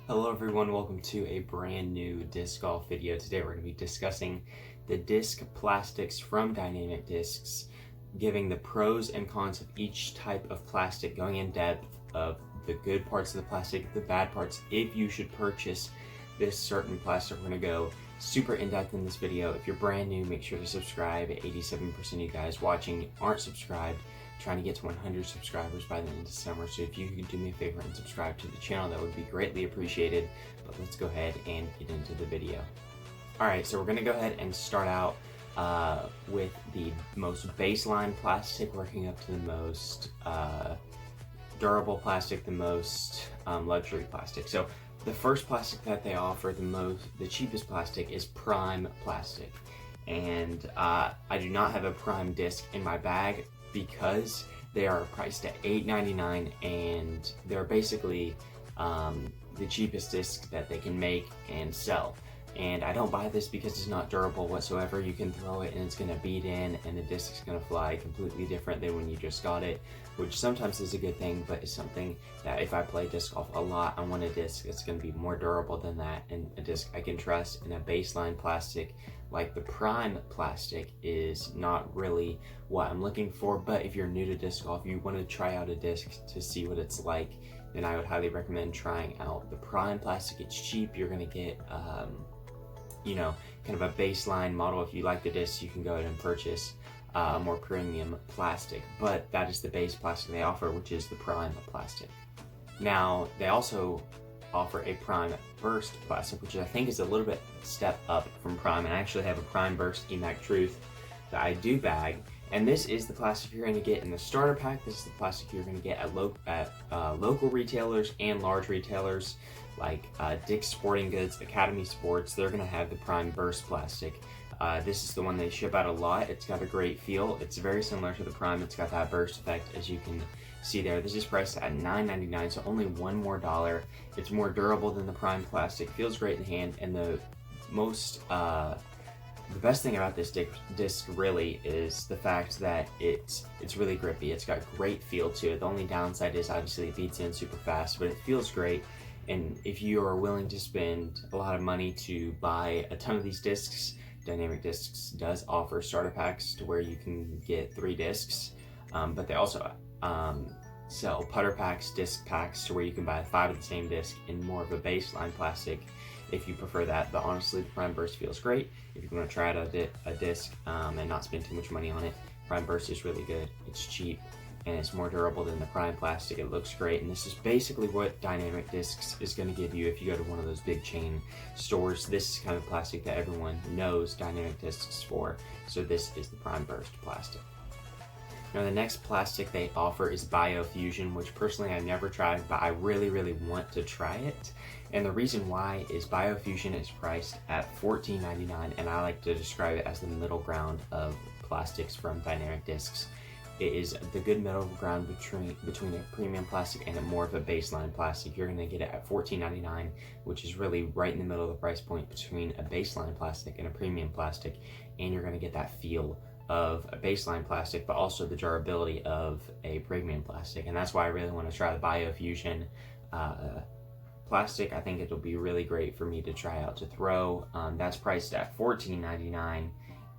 Hello everyone, welcome to a brand new disc golf video. Today we're going to be discussing the disc plastics from Dynamic Discs, giving the pros and cons of each type of plastic, going in depth of the good parts of the plastic, the bad parts, if you should purchase this certain plastic. We're going to go super in depth in this video. If you're brand new, make sure to subscribe. 87% of you guys watching aren't subscribed. Trying to get to 100 subscribers by the end of summer, so if you could do me a favor and subscribe to the channel, that would be greatly appreciated. But let's go ahead and get into the video. Alright, so we're going to go ahead and start out with the most baseline plastic, working up to the most durable plastic, the most luxury plastic. So the first plastic that they offer, the cheapest plastic, is prime plastic. And I do not have a prime disc in my bag, because they are priced at $8.99 and they're basically the cheapest disc that they can make and sell. And I don't buy this because it's not durable whatsoever. You can throw it and it's going to bead in and the disc is going to fly completely different than when you just got it, which sometimes is a good thing, but it's something that if I play disc golf a lot, I want a disc that's going to be more durable than that, and a disc I can trust. In a baseline plastic like the prime plastic is not really what I'm looking for. But if you're new to disc golf, you want to try out a disc to see what it's like, then I would highly recommend trying out the prime plastic. It's cheap. You're going to get kind of a baseline model. If you like the disc, you can go ahead and purchase a more premium plastic, but that is the base plastic they offer, which is the prime plastic. Now they also offer a prime burst plastic, which I think is a little bit step up from prime, and I actually have a prime burst EMAC Truth that I do bag, and this is the plastic you're going to get in the starter pack. This is the plastic you're going to get at local retailers and large retailers like Dick's Sporting Goods, Academy Sports. They're going to have the prime burst plastic. This is the one they ship out a lot. It's got a great feel. It's very similar to the prime. It's got that burst effect, as you can see there. This is priced at $9.99, so only $1 more. It's more durable than the prime plastic. Feels great in the hand, and the best thing about this disc really is the fact that it's really grippy. It's got great feel to it. The only downside is obviously it beats in super fast, but it feels great. And if you are willing to spend a lot of money to buy a ton of these discs, Dynamic Discs does offer starter packs to where you can get 3 discs, but they also sell putter packs, disc packs, to where you can buy 5 of the same disc in more of a baseline plastic if you prefer that. But honestly, the Prime Burst feels great. If you want to try out a disc and not spend too much money on it, Prime Burst is really good. It's cheap and it's more durable than the prime plastic. It looks great, and this is basically what Dynamic Discs is going to give you if you go to one of those big chain stores. This is kind of plastic that everyone knows Dynamic Discs for, so this is the Prime Burst plastic. Now the next plastic they offer is BioFuzion, which personally I've never tried, but I really want to try it. And the reason why is BioFuzion is priced at $14.99, and I like to describe it as the middle ground of plastics from Dynamic Discs. It is the good middle ground between a premium plastic and a more of a baseline plastic. You're going to get it at $14.99, which is really right in the middle of the price point between a baseline plastic and a premium plastic, and you're going to get that feel of a baseline plastic, but also the durability of a premium plastic. And that's why I really want to try the BioFuzion plastic. I think it'll be really great for me to try out to throw. That's priced at $14.99.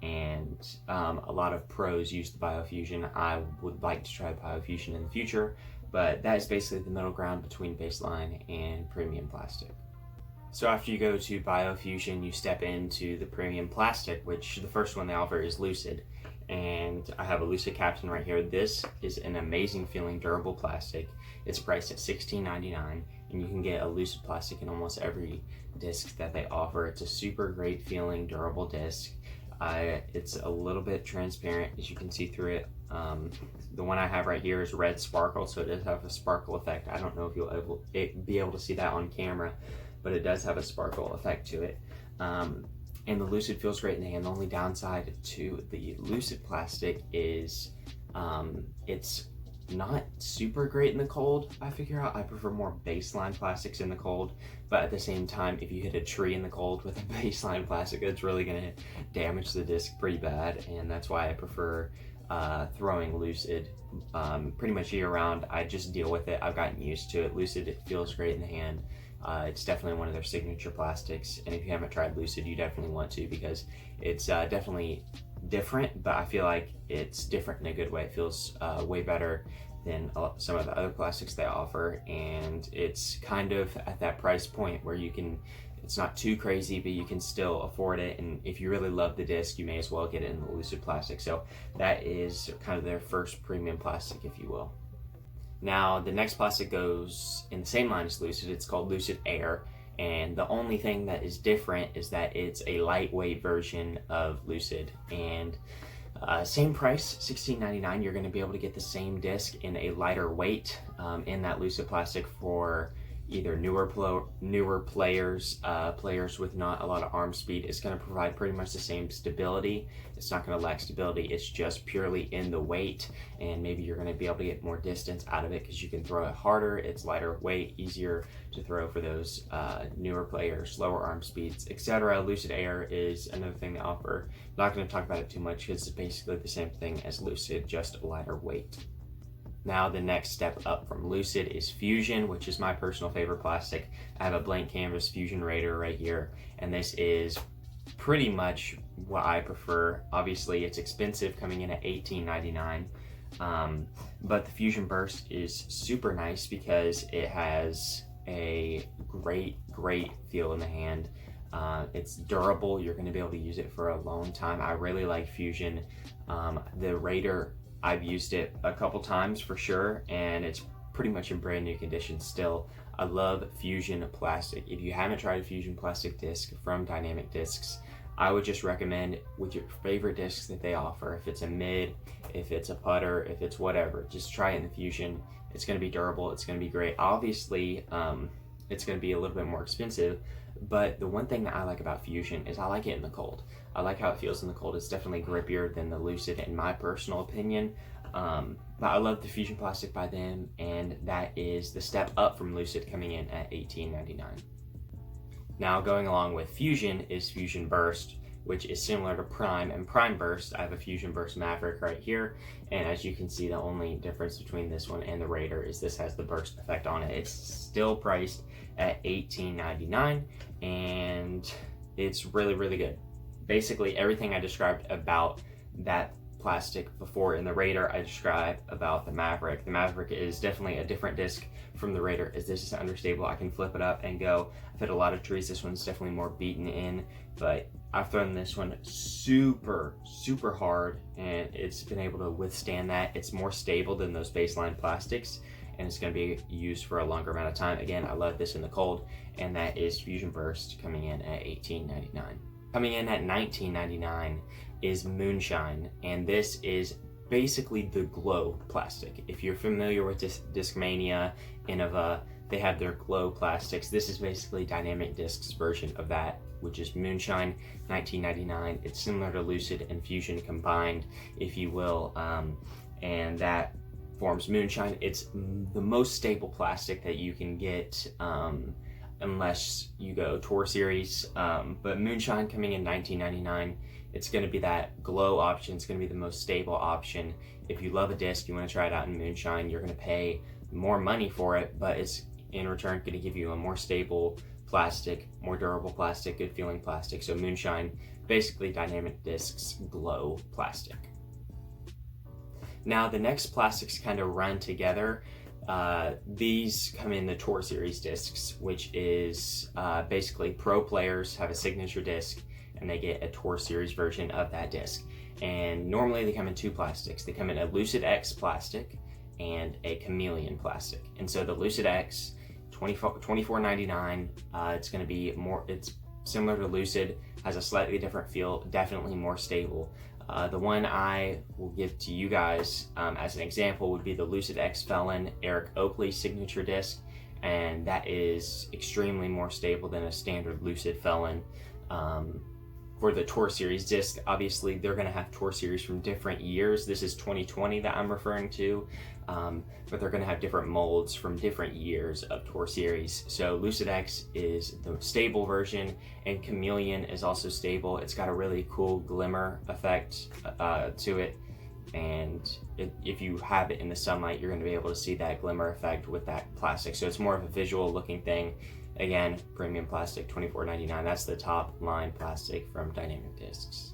And a lot of pros use the BioFuzion. I would like to try BioFuzion in the future, but that is basically the middle ground between baseline and premium plastic. So after you go to BioFuzion, you step into the premium plastic, which the first one they offer is Lucid. And I have a Lucid Captain right here. This is an amazing feeling durable plastic. It's priced at $16.99, and you can get a Lucid plastic in almost every disc that they offer. It's a super great feeling durable disc. It's a little bit transparent, as you can see through it. The one I have right here is red sparkle, so it does have a sparkle effect. I don't know if you'll be able to see that on camera, but it does have a sparkle effect to it. And the Lucid feels great in the hand. The only downside to the Lucid plastic is it's not super great in the cold. I figure out I prefer more baseline plastics in the cold, but at the same time, if you hit a tree in the cold with a baseline plastic, it's really gonna damage the disc pretty bad, and that's why I prefer throwing Lucid pretty much year round. I just deal with it. I've gotten used to it. Lucid, it feels great in the hand. It's definitely one of their signature plastics, and if you haven't tried Lucid, you definitely want to, because it's definitely different, but I feel like it's different in a good way. It feels way better than some of the other plastics they offer, and it's kind of at that price point where you can, it's not too crazy, but you can still afford it, and if you really love the disc, you may as well get it in the Lucid plastic. So that is kind of their first premium plastic, if you will. Now the next plastic goes in the same line as Lucid. It's called Lucid Air, and the only thing that is different is that it's a lightweight version of Lucid, and same price, $16.99. You're going to be able to get the same disc in a lighter weight in that Lucid plastic for either newer players, players with not a lot of arm speed. It's going to provide pretty much the same stability. It's not going to lack stability. It's just purely in the weight, and maybe you're going to be able to get more distance out of it because you can throw it harder. It's lighter weight, easier to throw for those newer players, lower arm speeds, etc. Lucid Air is another thing they offer. I'm not going to talk about it too much because it's basically the same thing as Lucid, just lighter weight. Now the next step up from Lucid is Fuzion, which is my personal favorite plastic. I have a blank canvas Fuzion Raider right here, and this is pretty much what I prefer. Obviously it's expensive, coming in at $18.99, but the Fuzion Burst is super nice because it has a great feel in the hand. It's durable. You're going to be able to use it for a long time. I really like Fuzion. The Raider, I've used it a couple times for sure, and it's pretty much in brand new condition still. I love Fuzion plastic. If you haven't tried a Fuzion plastic disc from Dynamic Discs, I would just recommend with your favorite discs that they offer. If it's a mid, if it's a putter, if it's whatever, just try it in the Fuzion. It's going to be durable. It's going to be great. Obviously, it's going to be a little bit more expensive, but the one thing that I like about Fuzion is I like it in the cold. I like how it feels in the cold. It's definitely grippier than the Lucid in my personal opinion, but I love the Fuzion plastic by them, and that is the step up from Lucid, coming in at $18.99. Now going along with Fuzion is Fuzion Burst, which is similar to Prime and Prime Burst. I have a Fuzion Burst Maverick right here, and as you can see, the only difference between this one and the Raider is this has the burst effect on it. It's still priced at $18.99, and it's really good. Basically everything I described about that plastic before in the Raider, I described about the Maverick. The Maverick is definitely a different disc from the Raider, as this is understable. I can flip it up and go. I've hit a lot of trees. This one's definitely more beaten in, but I've thrown this one super hard, and it's been able to withstand that. It's more stable than those baseline plastics, and it's going to be used for a longer amount of time. Again, I love this in the cold, and that is Fuzion Burst, coming in at $18.99. Coming in at $19.99 is Moonshine, and this is basically the glow plastic. If you're familiar with Discmania, Innova, they have their glow plastics. This is basically Dynamic Discs' version of that, which is Moonshine, $19.99. It's similar to Lucid and Fuzion combined, if you will, and that forms Moonshine. It's the most stable plastic that you can get, unless you go Tour Series, but Moonshine coming in $19.99. It's going to be that glow option. It's going to be the most stable option. If you love a disc, you want to try it out in Moonshine, you're going to pay more money for it, but it's in return going to give you a more stable plastic, more durable plastic, good feeling plastic. So Moonshine, basically Dynamic Discs glow plastic. Now the next plastics kind of run together. These come in the Tour Series discs, which is basically pro players have a signature disc and they get a Tour Series version of that disc. And normally they come in two plastics. They come in a Lucid X plastic and a Chameleon plastic. And so the Lucid X, $24.99. It's going to be more, it's similar to Lucid, has a slightly different feel, definitely more stable. The one I will give to you guys as an example would be the Lucid X Felon Eric Oakley signature disc, and that is extremely more stable than a standard Lucid Felon. For the Tour Series disc, obviously they're going to have Tour Series from different years. This is 2020 that I'm referring to, but they're going to have different molds from different years of Tour Series. So Lucid X is the stable version, and Chameleon is also stable. It's got a really cool glimmer effect to it, and if you have it in the sunlight, you're going to be able to see that glimmer effect with that plastic. So it's more of a visual looking thing. Again, premium plastic, $24.99. That's the top line plastic from Dynamic Discs.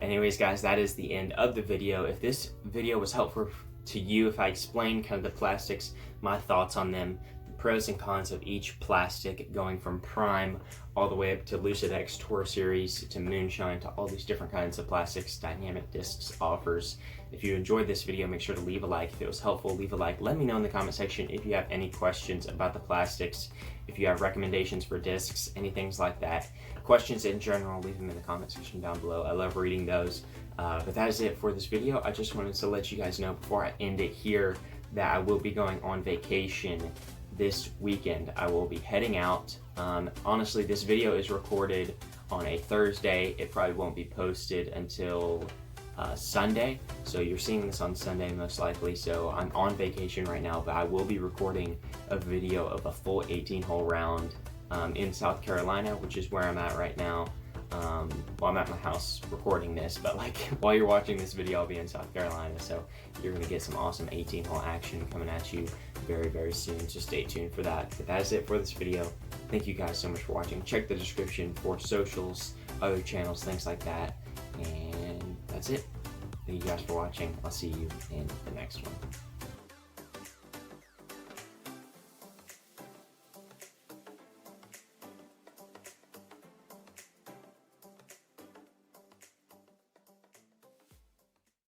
Anyways, guys, that is the end of the video. If this video was helpful to you, if I explained kind of the plastics, my thoughts on them, the pros and cons of each plastic, going from Prime all the way up to Lucid X Tour Series to Moonshine to all these different kinds of plastics Dynamic Discs offers. If you enjoyed this video, make sure to leave a like. If it was helpful, leave a like. Let me know in the comment section if you have any questions about the plastics, if you have recommendations for discs, anything like that. Questions in general, leave them in the comment section down below. I love reading those. But that is it for this video. I just wanted to let you guys know before I end it here that I will be going on vacation this weekend. I will be heading out. Honestly, this video is recorded on a Thursday. It probably won't be posted until Sunday, so you're seeing this on Sunday most likely. So I'm on vacation right now, but I will be recording a video of a full 18-hole round in South Carolina, which is where I'm at right now. Well, I'm at my house recording this, but like while you're watching this video, I'll be in South Carolina, so you're gonna get some awesome 18-hole action coming at you very, very soon, so stay tuned for that. But that is it for this video. Thank you guys so much for watching. Check the description for socials, other channels, things like that, and that's it. Thank you guys for watching. I'll see you in the next one.